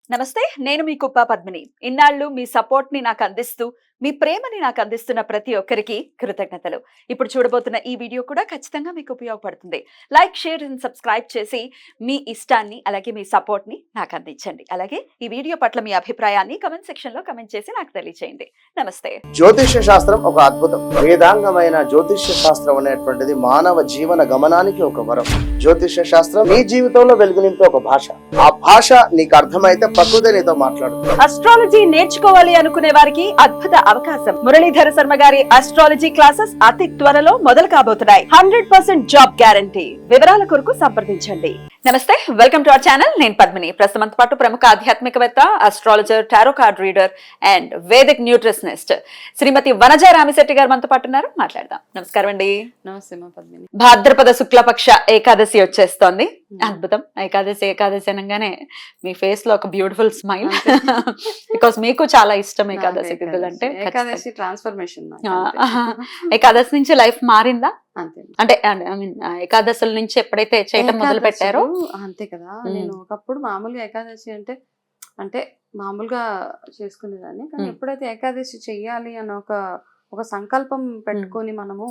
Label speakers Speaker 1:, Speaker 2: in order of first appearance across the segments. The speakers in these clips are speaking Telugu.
Speaker 1: నమస్తే. నేను మీ కుప్ప పద్మిని. ఇన్నాళ్ళు మీ సపోర్ట్‌ని నాకందిస్తూ, మీ ప్రేమని నాకందిస్తున్న ప్రతి ఒక్కరికి కృతజ్ఞతలు. ఇప్పుడు చూడబోతున్న ఈ వీడియో కూడా ఖచ్చితంగా మీకు ఉపయోగపడుతుంది. లైక్, షేర్ అండ్ సబ్స్క్రైబ్ చేసి మీ ఇష్టాన్ని, అలాగే మీ సపోర్ట్‌ని నాకందించండి. అలాగే ఈ వీడియో పట్ల మీ అభిప్రాయాన్ని కామెంట్ సెక్షన్‌లో కామెంట్ చేసి నాకు తెలియజేయండి. నమస్తే.
Speaker 2: జ్యోతిష్య శాస్త్రం ఒక అద్భుతం. వేదాంగమైన జ్యోతిష్య శాస్త్రం అనేటువంటిది మానవ జీవన గమనానికి ఒక వరం. జ్యోతిష్య శాస్త్రం నీ జీవితంలో వెలుగునింపే ఒక భాష. ఆ భాష నీకు అర్థమైతే ప్రకృతి నీతో మాట్లాడుతుంది.
Speaker 1: అస్ట్రాలజీ నేర్చుకోవాలి అనుకునే వారికి అద్భుత అవకాశం. మురళీధర శర్మ గారి అస్ట్రాలజీ క్లాసెస్ అతి త్వరలో మొదలు కాబోతున్నాయి. 100% జాబ్ గ్యారంటీ. వివరాల కొరకు సంప్రదించండి. నమస్తే, వెల్కమ్ టు అవర్ ఛానల్. నేను పద్మిని. ప్రస్తుతం పాటు ప్రముఖ ఆధ్యాత్మికవేత్త, astrologer, tarot card reader and Vedic nutritionist Shrimati Vanaja Ramisetti గారు మనతో పాటు ఉన్నారు. మాట్లాడదాం. నమస్కారం అండి.
Speaker 3: నమస్తే మా పద్మిని.
Speaker 1: భాద్రపద శుక్లపక్ష ఏకాదశి వచ్చేస్తోంది. అద్భుతం. ఏకాదశి అనగానే మీ ఫేస్ లో ఒక బ్యూటిఫుల్ స్మైల్. బికాస్ మీకు చాలా ఇష్టం ఏకాదశి తిథులు అంటే.
Speaker 3: ఏకాదశి ట్రాన్స్ఫర్మేషన్.
Speaker 1: ఏకాదశి నుంచి లైఫ్ మారిందా?
Speaker 3: అంతే.
Speaker 1: అంటే ఐ మీన్ ఏకాదశుల నుంచి ఎప్పుడైతే చేయటం మొదలు పెట్టారో
Speaker 3: అంతే కదా. నేను ఒకప్పుడు మామూలుగా ఏకాదశి అంటే మామూలుగా చేసుకునేదాన్ని. కానీ ఎప్పుడైతే ఏకాదశి చెయ్యాలి అని ఒక సంకల్పం పెట్టుకొని మనము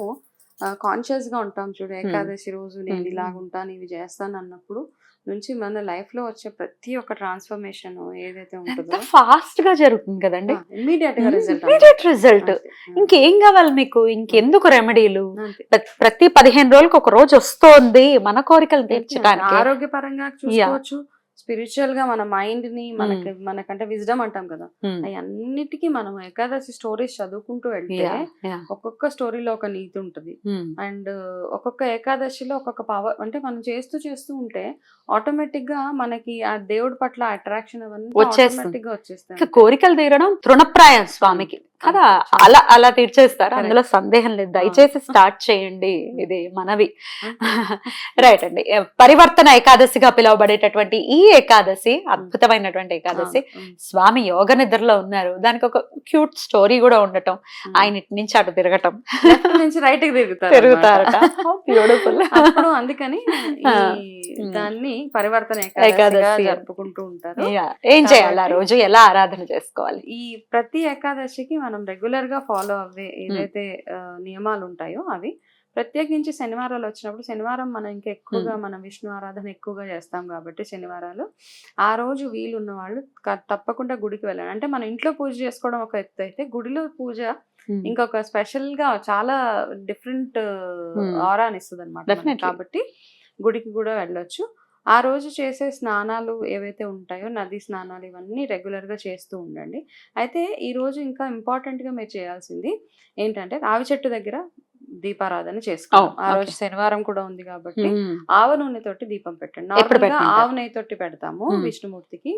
Speaker 3: కాన్షియస్ గా ఉంటాం చూడు. ఏకాదశి రోజు నేను ఇలాగుంటాను, ఇవి చేస్తాను అన్నప్పుడు నుంచి మన లైఫ్ లో వచ్చే ప్రతి ఒక్క ట్రాన్స్ఫర్మేషన్ ఏదైతే ఉంటుందో
Speaker 1: ఫాస్ట్ గా జరుగుతుంది కదండి.
Speaker 3: Immediate
Speaker 1: result. ఇంకేం కావాలి మీకు? ఇంకెందుకు రెమెడీలు? ప్రతి 15 రోజులకు ఒక రోజు వస్తోంది మన కోరికలు తీర్చడానికి.
Speaker 3: ఆరోగ్యపరంగా చూసుకోవచ్చు, స్పిరిచువల్ గా మన మైండ్ ని మనకంటే విజ్డమ్ అంటాం కదా, అన్నిటికీ మనం ఏకాదశి స్టోరీస్ చదువుకుంటూ వెళ్తే ఒక్కొక్క స్టోరీలో ఒక నీతి ఉంటది. అండ్ ఒక్కొక్క ఏకాదశిలో ఒక్కొక్క పవర్. అంటే మనం చేస్తూ ఉంటే ఆటోమేటిక్ గా మనకి ఆ దేవుడి పట్ల అట్రాక్షన్ అవన్నీ ఆటోమేటిక్ గా వచ్చేస్తాయి.
Speaker 1: కోరికలు తీరడం తృణప్రాయం స్వామికి కదా. అలా తీర్చేస్తారు, అందులో సందేహం లేదు. దయచేసి స్టార్ట్ చేయండి, ఇది మనవి. రైట్ అండి. పరివర్తన ఏకాదశిగా పిలువబడేటటువంటి ఈ ఏకాదశి అద్భుతమైనటువంటి ఏకాదశి. స్వామి యోగ నిద్రలో ఉన్నారు. దానికి ఒక క్యూట్ స్టోరీ కూడా ఉండటం, ఆయన ఇటు నుంచి అటు తిరగటం,
Speaker 3: నుంచి రైట్ కి
Speaker 1: తిరుగుతారట. బ్యూటిఫుల్.
Speaker 3: అందుకని దాన్ని పరివర్తన ఏకాదశి జరుపుకుంటూ ఉంటారు.
Speaker 1: ఏం చేయాలి ఆ రోజు? ఎలా ఆరాధన చేసుకోవాలి?
Speaker 3: ఈ ప్రతి ఏకాదశికి మనం రెగ్యులర్ గా ఫాలో అవ్వే ఏదైతే నియమాలు ఉంటాయో అవి, ప్రత్యేకించి శనివారాలు వచ్చినప్పుడు, శనివారం మనం ఇంకా ఎక్కువగా మనం విష్ణు ఆరాధన ఎక్కువగా చేస్తాం కాబట్టి శనివారాలు ఆ రోజు వీలున్న వాళ్ళు తప్పకుండా గుడికి వెళ్ళాలి. అంటే మన ఇంట్లో పూజ చేసుకోవడం ఒక ఎత్తు అయితే, గుడిలో పూజ ఇంకొక స్పెషల్ గా చాలా డిఫరెంట్ ఆరాని ఇస్తుంది అనమాట. కాబట్టి గుడికి కూడా వెళ్ళొచ్చు. ఆ రోజు చేసే స్నానాలు ఏవైతే ఉంటాయో, నది స్నానాలు, ఇవన్నీ రెగ్యులర్ గా చేస్తూ ఉండండి. అయితే ఈ రోజు ఇంకా ఇంపార్టెంట్ గా మీరు చేయాల్సింది ఏంటంటే, రావి చెట్టు దగ్గర దీపారాధన చేసుకోవాలి. ఆ రోజు శనివారం కూడా ఉంది కాబట్టి ఆవ నూనె తోటి దీపం పెట్టండి. నార్మల్ గా ఆవు నెయ్యి తోటి పెడతాము విష్ణుమూర్తికి.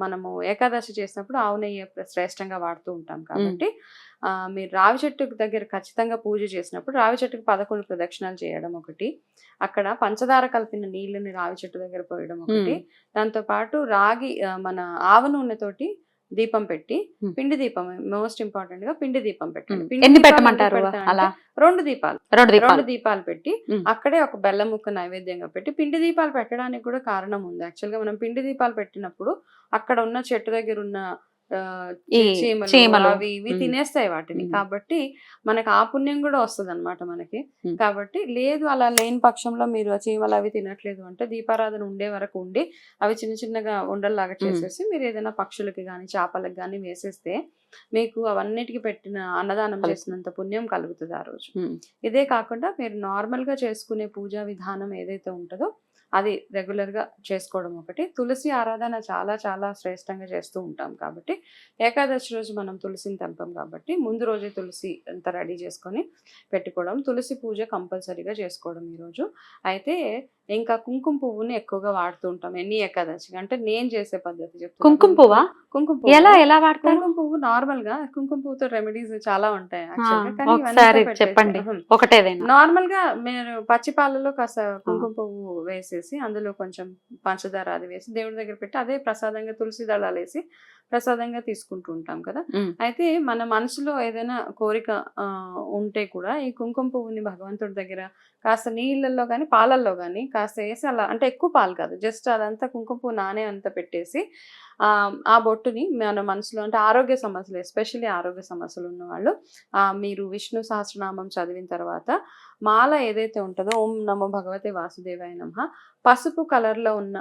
Speaker 3: మనము ఏకాదశి చేసినప్పుడు ఆవు నెయ్యి శ్రేష్టంగా వాడుతూ ఉంటాం కాబట్టి మీరు రావి చెట్టు దగ్గర ఖచ్చితంగా పూజ చేసినప్పుడు రావి చెట్టుకు 11 ప్రదక్షిణాలు చేయడం ఒకటి, అక్కడ పంచదార కలిపిన నీళ్ళని రావి చెట్టు దగ్గర పోయడం ఒకటి, దాంతో పాటు రాగి మన ఆవ నూనె తోటి దీపం పెట్టి, పిండి దీపం మోస్ట్ ఇంపార్టెంట్ గా పిండి దీపం పెట్టండి.
Speaker 1: పిండి పెట్టమంటారు.
Speaker 3: 2 దీపాలు పెట్టి అక్కడే ఒక బెల్లం ముక్క నైవేద్యంగా పెట్టి, పిండి దీపాలు పెట్టడానికి కూడా కారణం ఉంది. యాక్చువల్ గా మనం పిండి దీపాలు పెట్టినప్పుడు అక్కడ ఉన్న చెట్టు దగ్గర ఉన్న చీమలు అవి ఇవి తినేస్తాయి వాటిని. కాబట్టి మనకి ఆ పుణ్యం కూడా వస్తుంది అనమాట మనకి. కాబట్టి లేదు అలా లేని పక్షంలో మీరు ఆ చీమలు అవి తినట్లేదు అంటే, దీపారాధన ఉండే వరకు ఉండి అవి చిన్న చిన్నగా ఉండల్లాగా చేసేసి మీరు ఏదైనా పక్షులకి కానీ చేపలకి కానీ వేసేస్తే మీకు అవన్నిటికి పెట్టిన అన్నదానం చేసినంత పుణ్యం కలుగుతుంది ఆ రోజు. ఇదే కాకుండా మీరు నార్మల్ గా చేసుకునే పూజా విధానం ఏదైతే ఉంటుందో అది రెగ్యులర్ గా చేసుకోవడం ఒకటి. తులసి ఆరాధన చాలా చాలా శ్రేష్టంగా చేస్తూ ఉంటాం కాబట్టి ఏకాదశి రోజు మనం తులసిని తెంపాం కాబట్టి ముందు రోజే తులసి అంతా రెడీ చేసుకొని పెట్టుకోవడం, తులసి పూజ కంపల్సరీగా చేసుకోవడం ఈరోజు. అయితే ఇంకా కుంకుమ పువ్వుని ఎక్కువగా వాడుతూ ఉంటాం ఎన్ని ఏకాదశి. అంటే నేను చేసే పద్ధతి చెప్తాను.
Speaker 1: కుంకుమ పువ్వు ఎలా వాడతారు?
Speaker 3: కుంకుమ పువ్వు నార్మల్ గా కుంకుమ పువ్వుతో రెమెడీస్ చాలా ఉంటాయి.
Speaker 1: చెప్పండి ఒకటే.
Speaker 3: నార్మల్ గా మీరు పచ్చి పాలలో కాస్త కుంకుమ పువ్వు వేసేసి అందులో కొంచెం పంచదార అది వేసి దేవుడి దగ్గర పెట్టి అదే ప్రసాదంగా తులసి దళాలు వేసి ప్రసాదంగా తీసుకుంటూ ఉంటాం కదా. అయితే మన మనసులో ఏదైనా కోరిక ఉంటే కూడా ఈ కుంకుమ పువ్వుని భగవంతుడి దగ్గర కాస్త నీళ్ళల్లో కానీ పాలల్లో కానీ కాస్త వేసి అలా, అంటే ఎక్కువ పాలు కాదు, జస్ట్ అదంతా కుంకుమ పువ్వు నానే అంతా పెట్టేసి ఆ బొట్టుని మన మనసులో, అంటే ఆరోగ్య సమస్యలు, ఎస్పెషల్లీ ఆరోగ్య సమస్యలు ఉన్నవాళ్ళు మీరు విష్ణు సహస్రనామం చదివిన తర్వాత మాల ఏదైతే ఉంటుందో ఓం నమో భగవతే వాసుదేవాయ నమః పసుపు కలర్ లో ఉన్న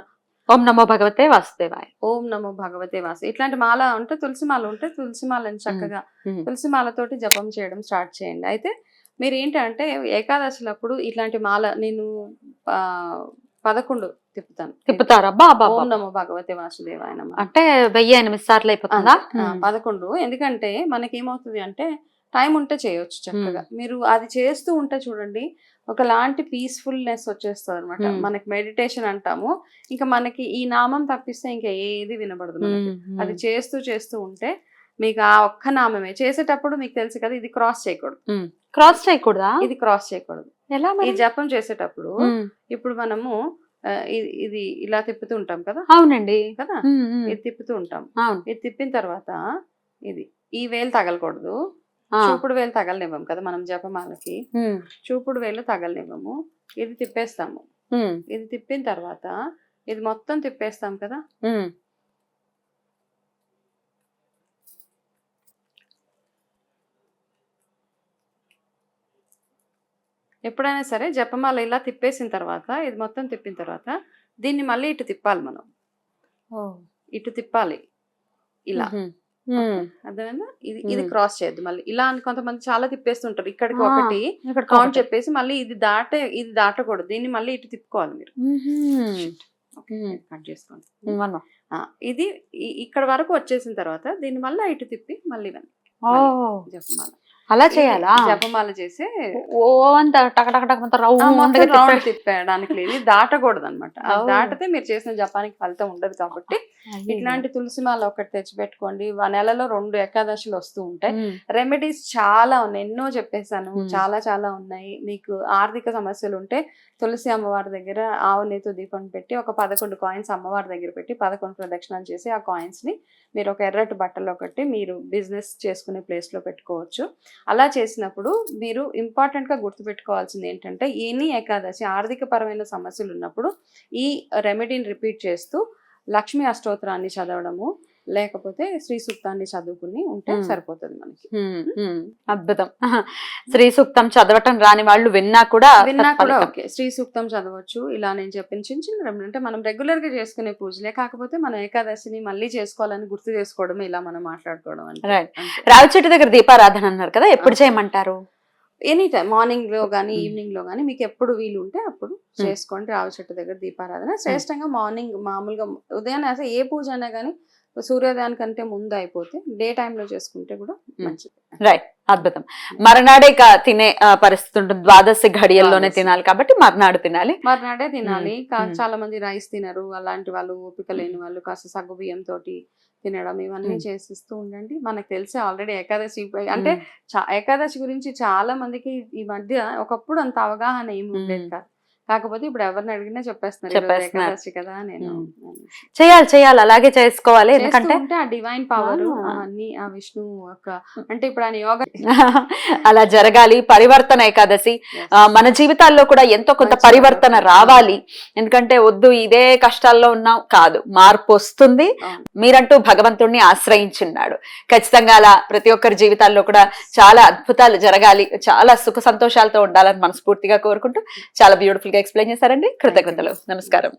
Speaker 1: ఓం నమో భగవతే వాసుదేవాయ,
Speaker 3: ఓం నమో భగవతే వాసు, ఇట్లాంటి మాల ఉంటే తులసి మాల ఉంటే తులసి మాలని చక్కగా తులసి మాలతోటి జపం చేయడం స్టార్ట్ చేయండి. అయితే మీరు ఏంటంటే ఏకాదశులప్పుడు ఇట్లాంటి మాల నేను 11
Speaker 1: తిప్పుతారా? బాబా,
Speaker 3: ఓం నమో భగవతే వాసుదేవాయ నమః
Speaker 1: అంటే 1008 సార్లు అయిపోతుందా?
Speaker 3: 11. ఎందుకంటే మనకి ఏమవుతుంది అంటే టైం ఉంటే చేయొచ్చు చక్కగా. మీరు అది చేస్తూ ఉంటే చూడండి ఒకలాంటి పీస్ఫుల్నెస్ వచ్చేస్తుంది అనమాట. మనకి మెడిటేషన్ అంటాము, ఇంకా మనకి ఈ నామం తప్పిస్తే ఇంకా ఏది వినబడదు మనకి. అది చేస్తూ చేస్తూ ఉంటే మీకు ఆ ఒక్క నామమే చేసేటప్పుడు మీకు తెలుసు కదా, ఇది క్రాస్ చేయకూడదు.
Speaker 1: క్రాస్ చేయకూడదా?
Speaker 3: ఇది క్రాస్ చేయకూడదు.
Speaker 1: ఎలా?
Speaker 3: ఈ జపం చేసేటప్పుడు ఇప్పుడు మనము ఇది ఇలా తిప్పుతూ ఉంటాం కదా.
Speaker 1: అవునండి
Speaker 3: కదా, ఇది తిప్పుతూ ఉంటాం. ఇది తిప్పిన తర్వాత ఇది ఈ వేలు తగలకూడదు, చూపుడు వేలు తగలనివ్వం కదా మనం జపమాలకి, చూపుడు వేలు తగలనివ్వము. ఇది తిప్పేస్తాము. ఇది తిప్పిన తర్వాత ఇది మొత్తం తిప్పేస్తాం కదా. ఎప్పుడైనా సరే జపమాల ఇలా తిప్పేసిన తర్వాత, ఇది మొత్తం తిప్పిన తర్వాత దీన్ని మళ్ళీ ఇటు తిప్పాలి మనం. ఇటు తిప్పాలి ఇలా, అర్థమైందా? ఇది క్రాస్ చేయద్దు మళ్ళీ ఇలా అని కొంతమంది చాలా తిప్పేస్తుంటారు. ఇక్కడికి ఒకటి కౌంట్ చెప్పేసి మళ్ళీ ఇది దాటకూడదు, దీన్ని మళ్ళీ ఇటు తిప్పుకోవాలి మీరు. కట్ చేసుకోండి. ఇది ఇక్కడ వరకు వచ్చేసిన తర్వాత దీన్ని మళ్ళీ ఇటు తిప్పి మళ్ళీ జపమాల
Speaker 1: అలా చేయాలా?
Speaker 3: జపమాల చేసి
Speaker 1: రౌండ్
Speaker 3: తిప్పడానికి లేదు, దాటకూడదు అనమాట. దాటితే మీరు చేసిన జపానికి ఫలితం ఉండదు. కాబట్టి ఇట్లాంటి తులసిమాల ఒకటి తెచ్చి పెట్టుకోండి. నెలలో 2 ఏకాదశులు వస్తూ ఉంటాయి. రెమెడీస్ చాలా ఉన్నాయి, ఎన్నో చెప్పేశాను, చాలా చాలా ఉన్నాయి. మీకు ఆర్థిక సమస్యలు ఉంటే తులసి అమ్మవారి దగ్గర ఆవు నేతో దీపం పెట్టి ఒక 11 కాయిన్స్ అమ్మవారి దగ్గర పెట్టి 11 ప్రదక్షిణాలు చేసి ఆ కాయిన్స్ ని మీరు ఒక ఎర్రటి బట్టలో కట్టి మీరు బిజినెస్ చేసుకునే ప్లేస్ లో పెట్టుకోవచ్చు. అలా చేసినప్పుడు మీరు ఇంపార్టెంట్ గా గుర్తుపెట్టుకోవాల్సింది ఏంటంటే, ఎనీ ఏకాదశి ఆర్థిక పరమైన సమస్యలు ఉన్నప్పుడు ఈ రెమెడీని రిపీట్ చేస్తూ లక్ష్మీ అష్టోత్తరాన్ని చదవడము, లేకపోతే శ్రీ సూక్తాన్ని చదువుకుని ఉంటే సరిపోతుంది మనకి.
Speaker 1: అద్భుతం. శ్రీ సూక్తం చదవటం రాని వాళ్ళు విన్నా కూడా
Speaker 3: ఓకే, శ్రీ సూక్తం చదవచ్చు. ఇలా నేను చెప్పిన చిన్న చిన్న అంటే మనం రెగ్యులర్ గా చేసుకునే పూజలే, కాకపోతే మనం ఏకాదశిని మళ్ళీ చేసుకోవాలని గుర్తు చేసుకోవడం, ఇలా మనం మాట్లాడుకోవడం.
Speaker 1: రావి చెట్టు దగ్గర దీపారాధన అన్నారు కదా, ఎప్పుడు చేయమంటారు?
Speaker 3: ఎనీ టైం, మార్నింగ్ లో గానీ ఈవినింగ్ లో గానీ మీకు ఎప్పుడు వీలు ఉంటే అప్పుడు చేసుకోండి. రావి చెట్టు దగ్గర దీపారాధన శ్రేష్టంగా మార్నింగ్, మామూలుగా ఉదయాన్నే అసలు ఏ పూజ అయినా కానీ సూర్యోదయానికంటే ముందు అయిపోతే డే టైమ్ లో చేసుకుంటే కూడా మంచిది.
Speaker 1: రైట్, అద్భుతం. మర్నాడే తినే పరిస్థితి ఉంటుంది, ద్వాదశి ఘడియల్లోనే తినాలి కాబట్టి మర్నాడు తినాలి,
Speaker 3: మర్నాడే తినాలి. చాలా మంది రైస్ తినరు, అలాంటి వాళ్ళు, ఓపిక లేని వాళ్ళు కాస్త సగ్గు బియ్యం తోటి తినడం, ఇవన్నీ చేసిస్తూ ఉండండి. మనకు తెలిసి ఆల్రెడీ ఏకాదశి అంటే ఏకాదశి గురించి చాలా మందికి ఈ మధ్య, ఒకప్పుడు అంత అవగాహన ఏమి ఉండేది కాదు. కాకపోతే ఇప్పుడు ఎవరిని అడిగినా చెప్పేస్తున్నారు కదా. నేను
Speaker 1: చేయాలి, అలాగే చేసుకోవాలి. ఎందుకంటే
Speaker 3: ఆ డివైన్ పవర్ అన్ని ఆ విష్ణు యొక్క, అంటే ఇప్పుడు ఆయన యోగా
Speaker 1: అలా జరగాలి. పరివర్తన ఏకాదశి మన జీవితాల్లో కూడా ఎంతో కొంత పరివర్తన రావాలి. ఎందుకంటే వద్దు ఇదే కష్టాల్లో ఉన్నాం కాదు, మార్పు వస్తుంది. మీరంటూ భగవంతుడిని ఆశ్రయించున్నాడు. ఖచ్చితంగా అలా ప్రతి ఒక్కరి జీవితాల్లో కూడా చాలా అద్భుతాలు జరగాలి, చాలా సుఖ సంతోషాలతో ఉండాలని మనస్ఫూర్తిగా కోరుకుంటూ చాలా బ్యూటిఫుల్ గా ఎక్స్ప్లెయిన్ చేశారండి. కృతజ్ఞతలు. నమస్కారం.